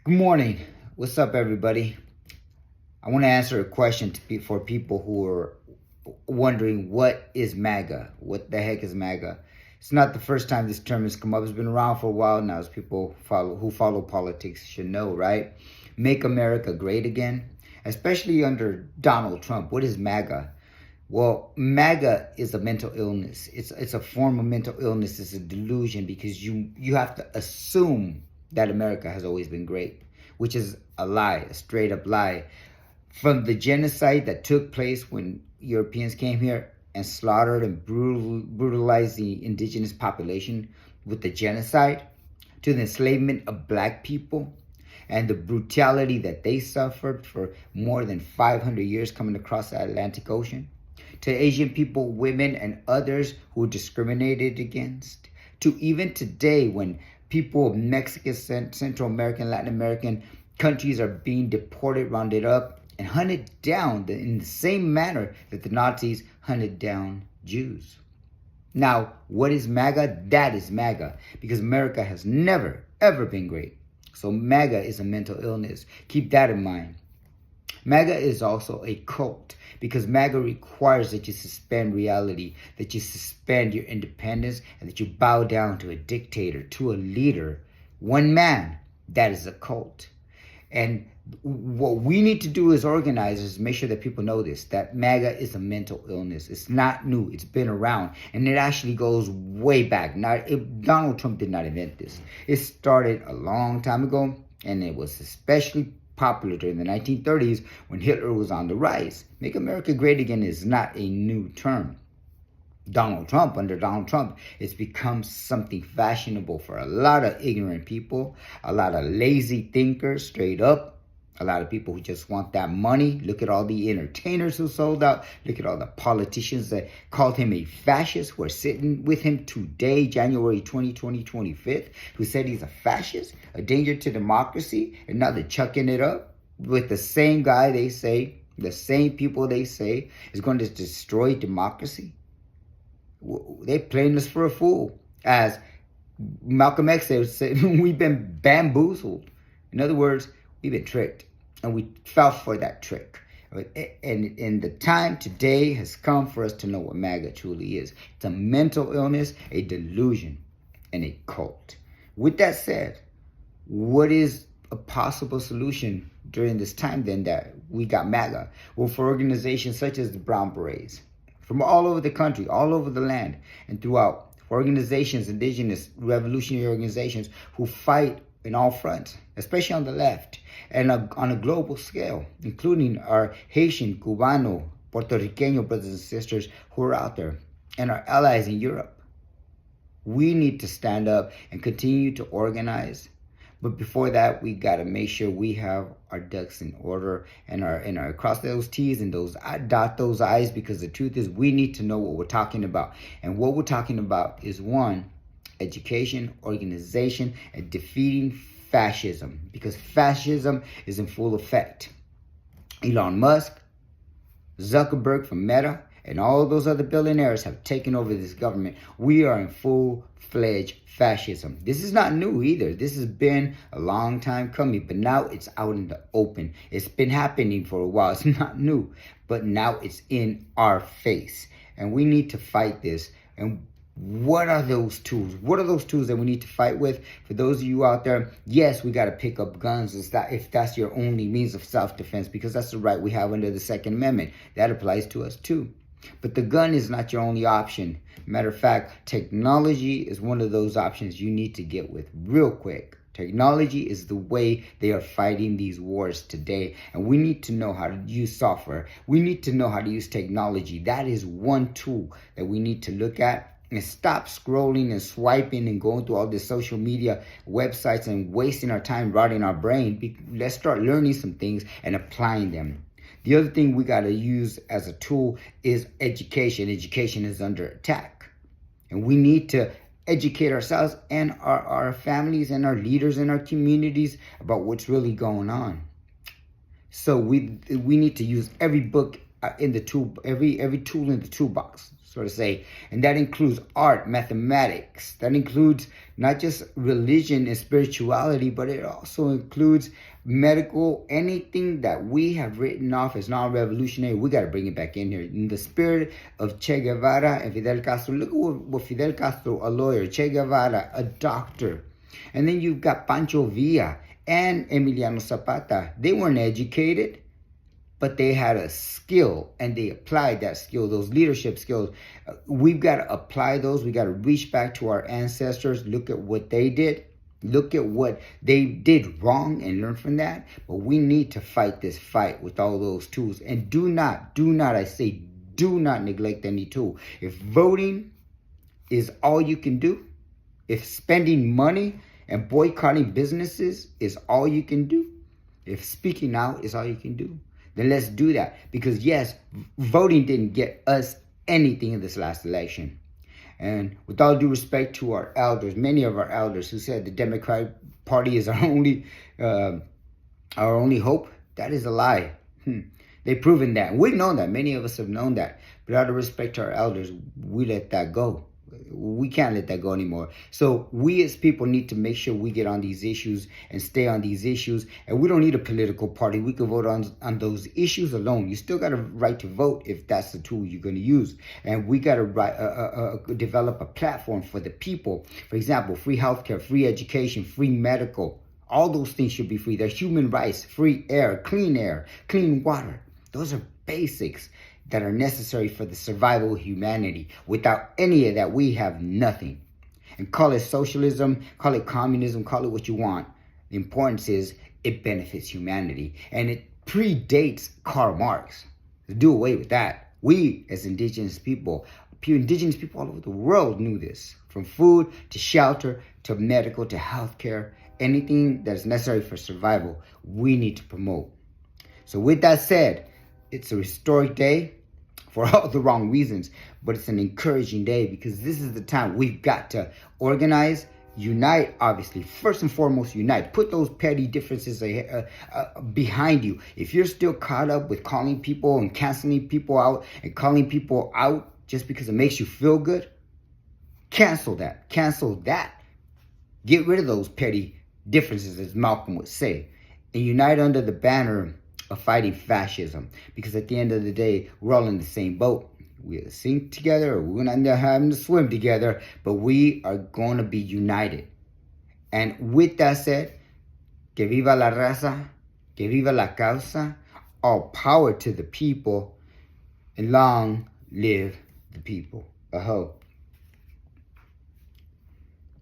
Good morning. What's up, everybody? I want to answer a question for people who are wondering what is MAGA? What the heck is MAGA? It's not the first time this term has come up. It's been around for a while now, as people who follow politics should know, right? Make America great again, especially under Donald Trump. What is MAGA? Well, MAGA is a mental illness. It's a form of mental illness. It's a delusion because you have to assume that America has always been great, which is a lie, a straight up lie. From the genocide that took place when Europeans came here and slaughtered and brutalized the indigenous population with the genocide, to the enslavement of black people and the brutality that they suffered for more than 500 years coming across the Atlantic Ocean, to Asian people, women, and others who were discriminated against, to even today when people of Mexican, Central American, Latin American countries are being deported, rounded up, and hunted down in the same manner that the Nazis hunted down Jews. Now, what is MAGA? That is MAGA, because America has never, ever been great. So MAGA is a mental illness. Keep that in mind. MAGA is also a cult because MAGA requires that you suspend reality, that you suspend your independence, and that you bow down to a dictator, to a leader, one man. That is a cult. And what we need to do as organizers is make sure that people know this, that MAGA is a mental illness. It's not new. It's been around. And it actually goes way back. Donald Trump did not invent this. It started a long time ago, and it was especially popular during the 1930s when Hitler was on the rise. Make America great again is not a new term. Under Donald Trump, it's become something fashionable for a lot of ignorant people, a lot of lazy thinkers, straight up. A lot of people who just want that money. Look at all the entertainers who sold out. Look at all the politicians that called him a fascist who are sitting with him today, January 2020, 25th, who said he's a fascist, a danger to democracy, and now they're chucking it up with the same guy they say, the same people they say is going to destroy democracy. They're playing us for a fool. As Malcolm X said, we've been bamboozled. In other words, we've been tricked. And we fell for that trick. And the time today has come for us to know what MAGA truly is. It's a mental illness, a delusion, and a cult. With that said, what is a possible solution during this time then that we got MAGA? Well, for organizations such as the Brown Berets, from all over the country, all over the land, and throughout, for organizations, indigenous revolutionary organizations who fight in all fronts, especially on the left, and on a global scale, including our Haitian, Cubano, Puerto Rican brothers and sisters who are out there, and our allies in Europe. We need to stand up and continue to organize. But before that, we got to make sure we have our ducks in order and our cross those T's and dot those I's, because the truth is we need to know what we're talking about. And what we're talking about is, one, education, organization, and defeating fascism, because fascism is in full effect. Elon Musk, Zuckerberg from Meta, and all those other billionaires have taken over this government. We are in full-fledged fascism. This is not new either. This has been a long time coming, but now it's out in the open. It's been happening for a while. It's not new, but now it's in our face. And we need to fight this. And what are those tools? What are those tools that we need to fight with? For those of you out there, yes, we got to pick up guns if that's your only means of self-defense, because that's the right we have under the Second Amendment. That applies to us too. But the gun is not your only option. Matter of fact, technology is one of those options you need to get with real quick. Technology is the way they are fighting these wars today. And we need to know how to use software. We need to know how to use technology. That is one tool that we need to look at. And stop scrolling and swiping and going through all the social media websites and wasting our time rotting our brain. Let's start learning some things and applying them. The other thing we got to use as a tool is education. Education is under attack. And we need to educate ourselves and our families and our leaders and our communities about what's really going on. So we need to use every book in the tool, every tool in the toolbox. so to say. And that includes art, mathematics. That includes not just religion and spirituality, but it also includes medical, anything that we have written off as non-revolutionary. We got to bring it back in here. In the spirit of Che Guevara and Fidel Castro. Look at what Fidel Castro, a lawyer, Che Guevara, a doctor. And then you've got Pancho Villa and Emiliano Zapata. They weren't educated, but they had a skill and they applied that skill, those leadership skills. We've got to apply those. We got to reach back to our ancestors, look at what they did, look at what they did wrong and learn from that. But we need to fight this fight with all those tools. And do not, I say, do not neglect any tool. If voting is all you can do, if spending money and boycotting businesses is all you can do, if speaking out is all you can do, then let's do that. Because yes, voting didn't get us anything in this last election. And with all due respect to our elders, many of our elders who said the Democratic Party is our only hope, that is a lie. They've proven that. We've known that. Many of us have known that. But out of respect to our elders, we let that go. We can't let that go anymore. So we as people need to make sure we get on these issues and stay on these issues. And we don't need a political party. We can vote on those issues alone. You still got a right to vote if that's the tool you're going to use. And we got to develop a platform for the people. For example, free healthcare, free education, free medical. All those things should be free. They're human rights, free air, clean water. Those are basics that are necessary for the survival of humanity. Without any of that, we have nothing. And call it socialism, call it communism, call it what you want. The importance is it benefits humanity. And it predates Karl Marx. Do away with that. We, as indigenous people all over the world knew this. From food to shelter to medical to healthcare, anything that is necessary for survival, we need to promote. So with that said, it's a historic day for all the wrong reasons, but it's an encouraging day because this is the time we've got to organize, unite, obviously. First and foremost, unite. Put those petty differences behind you. If you're still caught up with calling people and canceling people out and calling people out just because it makes you feel good, cancel that. Cancel that. Get rid of those petty differences, as Malcolm would say, and unite under the banner of fighting fascism. Because at the end of the day, we're all in the same boat. We'll sink together, or we're not having to swim together, but we are going to be united. And with that said, que viva la raza, que viva la causa, all power to the people, and long live the people. Aho.